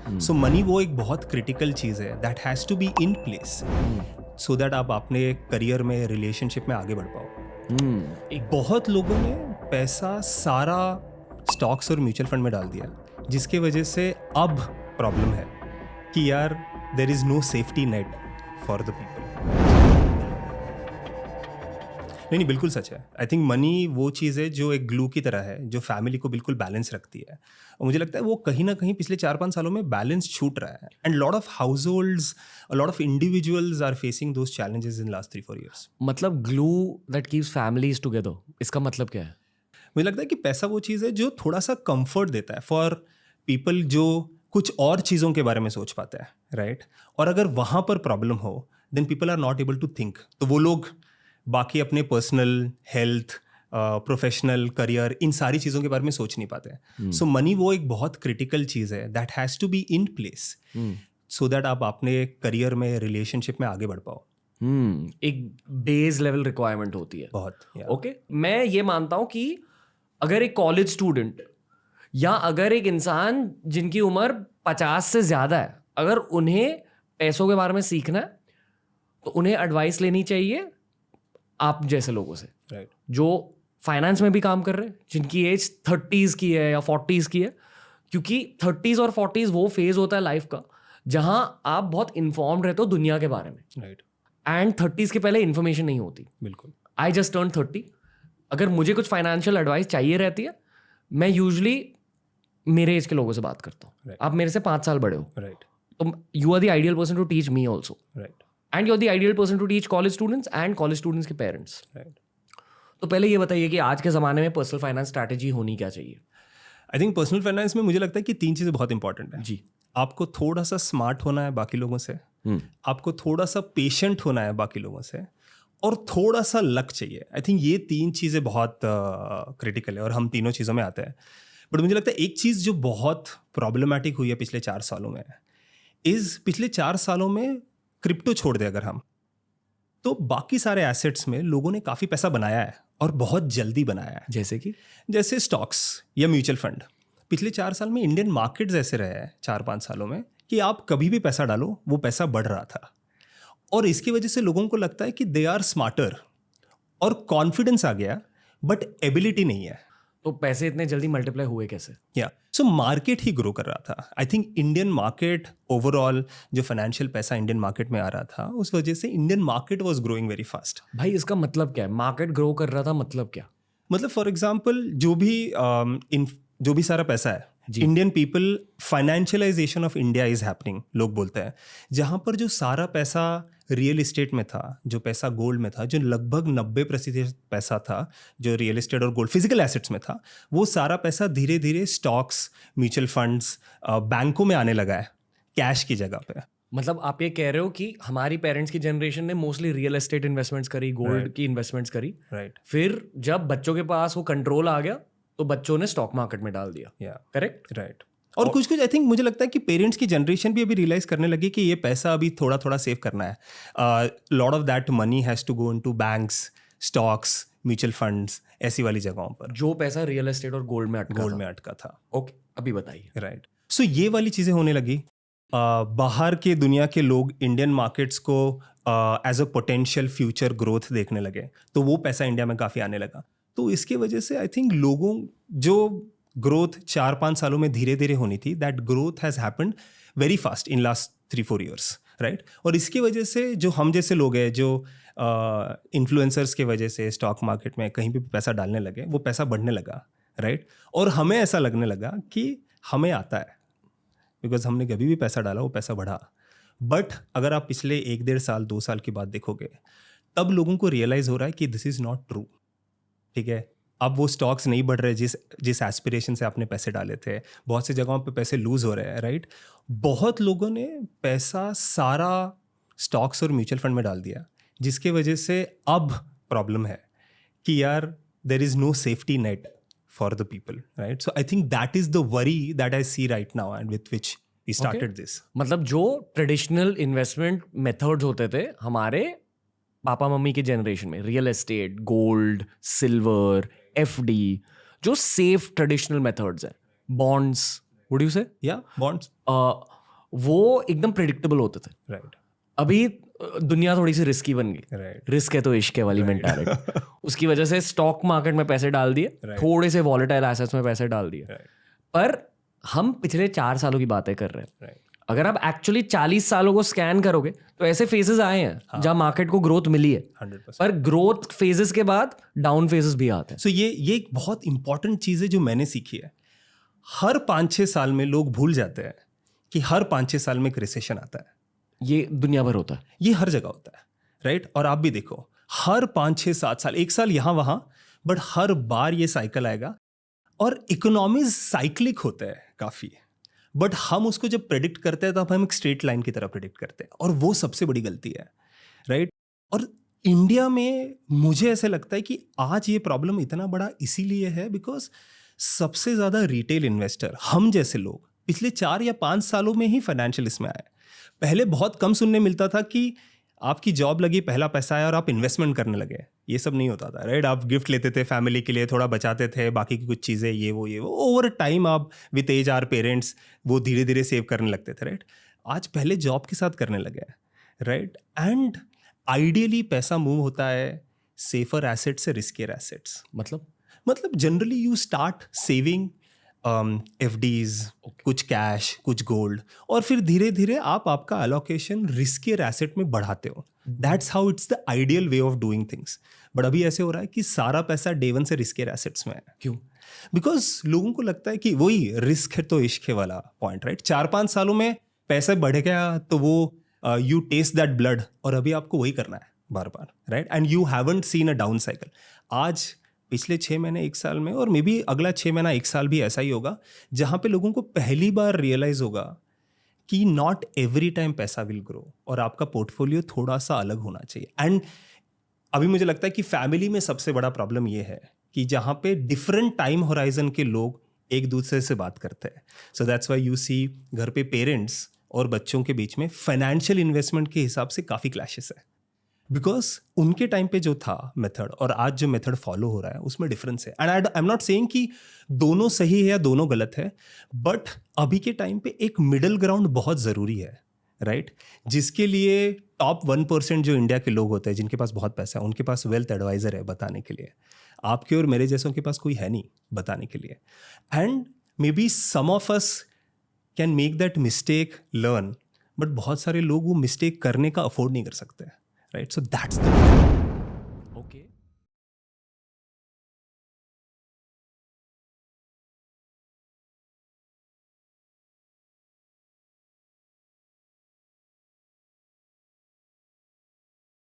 सो money वो एक बहुत क्रिटिकल चीज़ है that has to be in place so that आप अपने करियर में रिलेशनशिप में आगे बढ़ पाओ। बहुत लोगों ने पैसा सारा स्टॉक्स और म्यूचुअल फंड में डाल दिया, जिसके वजह से अब प्रॉब्लम है कि यार there is no safety net for the people. नहीं, बिल्कुल सच है। आई थिंक मनी वो चीज़ है जो एक ग्लू की तरह है, जो फैमिली को बिल्कुल बैलेंस रखती है। और मुझे लगता है वो कहीं ना कहीं पिछले 4-5 सालों में बैलेंस छूट रहा है। And lot of households, lot of individuals are facing those challenges in last 3-4 years. मतलब glue that keeps families together, इसका मतलब क्या है? मुझे लगता है कि पैसा वो चीज़ है जो थोड़ा सा कंफर्ट देता है फॉर पीपल जो कुछ और चीज़ों के बारे में सोच पाते हैं, राइट? और अगर वहाँ पर प्रॉब्लम हो then people are not able to think, तो वो लोग बाकी अपने पर्सनल हेल्थ, प्रोफेशनल करियर, इन सारी चीज़ों के बारे में सोच नहीं पाते हैं। सो मनी वो एक बहुत क्रिटिकल चीज़ है that has to be in place so that आप अपने करियर में रिलेशनशिप में आगे बढ़ पाओ। एक बेस लेवल रिक्वायरमेंट होती है बहुत ओके। मैं ये मानता हूँ कि अगर एक कॉलेज स्टूडेंट या अगर एक इंसान जिनकी उम्र 50 से ज़्यादा है, अगर उन्हें पैसों के बारे में सीखना है तो उन्हें एडवाइस लेनी चाहिए आप जैसे लोगों से, राइट, जो फाइनेंस में भी काम कर रहे हैं, जिनकी एज 30s की है या 40s की है। क्योंकि 30s और 40s वो फेज होता है लाइफ का जहां आप बहुत इन्फॉर्म्ड रहते हो दुनिया के बारे में, राइट, एंड 30s के पहले इन्फॉर्मेशन नहीं होती। बिल्कुल। I just turn 30। अगर मुझे कुछ फाइनेंशियल एडवाइस चाहिए रहती है, मैं यूजली मेरे एज के लोगों से बात करता हूँ। Right. आप मेरे से 5 साल बड़े हो, राइट, तो you are the ideal person to teach me also, right, and you are the ideal person to teach college students and college students के पेरेंट्स। राइट। तो पहले ये बताइए कि आज के ज़माने में पर्सनल फाइनेंस स्ट्रैटेजी होनी क्या चाहिए? आई थिंक पर्सनल फाइनेंस में मुझे लगता है कि 3 चीज़ें बहुत इंपॉर्टेंट है जी। आपको थोड़ा सा स्मार्ट होना है बाकी लोगों से, आपको थोड़ा सा पेशेंट होना है बाकी लोगों से, और थोड़ा सा लक चाहिए। आई थिंक ये 3 चीज़ें बहुत क्रिटिकल है और हम तीनों चीज़ों में आते हैं। बट मुझे लगता है एक चीज़ जो बहुत प्रॉब्लमेटिक हुई है पिछले 4 सालों में पिछले 4 सालों में क्रिप्टो छोड़ दे अगर हम, तो बाकी सारे एसेट्स में लोगों ने काफ़ी पैसा बनाया है और बहुत जल्दी बनाया है। जैसे स्टॉक्स या म्यूचुअल फंड। पिछले 4 साल में इंडियन मार्केट्स ऐसे रहे हैं 4-5 सालों में कि आप कभी भी पैसा डालो वो पैसा बढ़ रहा था, और इसकी वजह से लोगों को लगता है कि दे आर स्मार्टर और कॉन्फिडेंस आ गया, बट एबिलिटी नहीं है। तो पैसे इतने जल्दी मल्टीप्लाई हुए कैसे? सो मार्केट ही ग्रो कर रहा था। I think Indian market overall, जो फाइनेंशियल पैसा इंडियन मार्केट में आ रहा था, उस वजह से Indian market was growing very fast. भाई इसका मतलब क्या है? मार्केट ग्रो कर रहा था मतलब क्या? मतलब फॉर एग्जांपल जो भी सारा पैसा है, Indian people, financialisation of India is happening, लोग बोलते हैं। जहाँ पर जो सारा पैसा रियल एस्टेट में था, जो पैसा गोल्ड में था, जो लगभग 90% पैसा था जो रियल एस्टेट और गोल्ड फिजिकल एसेट्स में था, वो सारा पैसा धीरे धीरे स्टॉक्स, म्यूचुअल फंड्स, बैंकों में आने लगा है कैश की जगह पे। मतलब आप ये कह रहे हो कि हमारी पेरेंट्स की जनरेशन ने मोस्टली रियल एस्टेट इन्वेस्टमेंट्स करी, गोल्ड की इन्वेस्टमेंट्स करी, राइट, फिर जब बच्चों के पास वो कंट्रोल आ गया तो बच्चों ने स्टॉक मार्केट में डाल दिया। Correct, right. और कुछ आई थिंक मुझे लगता है कि पेरेंट्स की जनरेशन भी अभी रियलाइज करने लगी कि ये पैसा अभी थोड़ा थोड़ा सेव करना है। Lot of that money has to go into banks, stocks, mutual funds, ऐसी वाली जगहों पर जो पैसा रियल एस्टेट और गोल्ड में अटका था। ओके, अभी बताइए। राइट, सो ये वाली चीज़ें होने लगी। बाहर के दुनिया के लोग इंडियन मार्केट्स को as a potential future growth देखने लगे, तो वो पैसा इंडिया में काफ़ी आने लगा। तो इसके वजह से आई थिंक लोगों जो ग्रोथ 4-5 सालों में धीरे धीरे होनी थी, that growth has happened very fast in last 3-4 years, right. और इसकी वजह से जो हम जैसे लोग हैं, जो इन्फ्लुएंसर्स के वजह से स्टॉक मार्केट में कहीं भी पैसा डालने लगे, वो पैसा बढ़ने लगा, राइट। और हमें ऐसा लगने लगा कि हमें आता है, बिकॉज हमने कभी भी पैसा डाला वो पैसा बढ़ा। बट अगर आप पिछले 1-1.5 साल 2 साल की बात देखोगे, तब लोगों को रियलाइज़ हो रहा है कि दिस इज़ नॉट ट्रू, ठीक है। अब वो स्टॉक्स नहीं बढ़ रहे जिस एस्पिरेशन से आपने पैसे डाले थे, बहुत सी जगहों पे पैसे लूज हो रहे हैं, राइट। बहुत लोगों ने पैसा सारा स्टॉक्स और म्यूचुअल फंड में डाल दिया, जिसके वजह से अब प्रॉब्लम है कि यार there is no safety net for the people, right. So I think that is the worry that I see right now and with which we started this. मतलब जो ट्रेडिशनल इन्वेस्टमेंट मेथड्स होते थे हमारे papa mummy के generation में, real estate, gold, silver, FD, जो safe traditional methods हैं, bonds, what do you से? या बॉन्ड्स, वो एकदम प्रिडिक्टेबल होते थे। राइट अभी दुनिया थोड़ी सी रिस्की बन गई, राइट रिस्क है तो इश्क है वाली मेंटालिटी। उसकी वजह से स्टॉक मार्केट में पैसे डाल दिए, थोड़े से वॉलेटाइल एसेट्स में पैसे डाल दिए। पर हम पिछले 4 सालों की बातें कर रहे हैं। राइट अगर आप एक्चुअली 40 सालों को स्कैन करोगे तो ऐसे फेजेस आए हैं जहां मार्केट को ग्रोथ मिली है, 100%। पर ग्रोथ फेजेस के बाद डाउन फेजेस भी आते हैं। सो ये एक बहुत इंपॉर्टेंट चीज़ है जो मैंने सीखी है। हर 5-6 साल में लोग भूल जाते हैं कि हर 5-6 साल में एक रिसेशन आता है। ये दुनिया भर होता है, ये हर जगह होता है, राइट। और आप भी देखो, हर 5-6-7 साल, एक साल यहाँ वहाँ, बट हर बार ये साइकिल आएगा। और इकोनॉमीज साइक्लिक होता है काफ़ी, बट हम उसको जब प्रेडिक्ट करते हैं तो हम एक स्ट्रेट लाइन की तरह प्रेडिक्ट करते हैं, और वो सबसे बड़ी गलती है, राइट। और इंडिया में मुझे ऐसे लगता है कि आज ये प्रॉब्लम इतना बड़ा इसीलिए है बिकॉज सबसे ज़्यादा रिटेल इन्वेस्टर, हम जैसे लोग, पिछले 4 या 5 सालों में ही फाइनेंशियल इसमें आए। पहले बहुत कम सुनने मिलता था कि आपकी जॉब लगी, पहला पैसा आया और आप इन्वेस्टमेंट करने लगे। ये सब नहीं होता था, राइट। आप गिफ्ट लेते थे फैमिली के लिए, थोड़ा बचाते थे, बाकी की कुछ चीज़ें ये वो ओवर टाइम आप विद एज आर पेरेंट्स वो धीरे धीरे सेव करने लगते थे, राइट। आज पहले जॉब के साथ करने लगे, राइट। एंड आइडियली पैसा मूव होता है सेफर एसेट्स से रिस्कियर एसेट्स। मतलब generally you start saving FDs, कुछ कैश, कुछ गोल्ड, और फिर धीरे धीरे आप आपका एलोकेशन रिस्कियर एसेट में बढ़ाते हो। That's how it's the ideal way of doing things. But अभी ऐसे हो रहा है कि सारा पैसा डे वन से रिस्कियर एसेट्स में है। क्यों? बिकॉज लोगों को लगता है कि वही रिस्क है तो इश्क है वाला पॉइंट, राइट। 4-5 सालों में पैसा बढ़ गया तो वो यू टेस्ट दैट ब्लड, और अभी आपको वही करना है बार बार, right. And you haven't seen a down cycle. आज पिछले 6 महीने 1 साल में, और मे बी अगला 6 महीना 1 साल भी ऐसा ही होगा, जहाँ पे लोगों को पहली बार रियलाइज होगा कि नॉट एवरी टाइम पैसा विल ग्रो, और आपका पोर्टफोलियो थोड़ा सा अलग होना चाहिए। एंड अभी मुझे लगता है कि फैमिली में सबसे बड़ा प्रॉब्लम ये है कि जहाँ पे डिफरेंट टाइम होराइजन के लोग एक दूसरे से बात करते हैं। So that's why you see घर पे पेरेंट्स और बच्चों के बीच में फाइनेंशियल इन्वेस्टमेंट के हिसाब से काफ़ी क्लैशेस है, बिकॉज उनके टाइम पे जो था मेथड और आज जो मेथड फॉलो हो रहा है उसमें डिफरेंस है। And I am not saying कि दोनों सही है या दोनों गलत है, बट अभी के टाइम पे एक मिडल ग्राउंड बहुत ज़रूरी है, राइट। जिसके लिए टॉप 1% जो इंडिया के लोग होते हैं, जिनके पास बहुत पैसा है, उनके पास वेल्थ एडवाइजर है बताने के लिए। आपके और मेरे जैसों के पास कोई है नहीं बताने के लिए। And maybe some of us can make that mistake, learn, but बहुत सारे लोग वो मिस्टेक करने का अफोर्ड नहीं कर सकते, right. So that's the okay.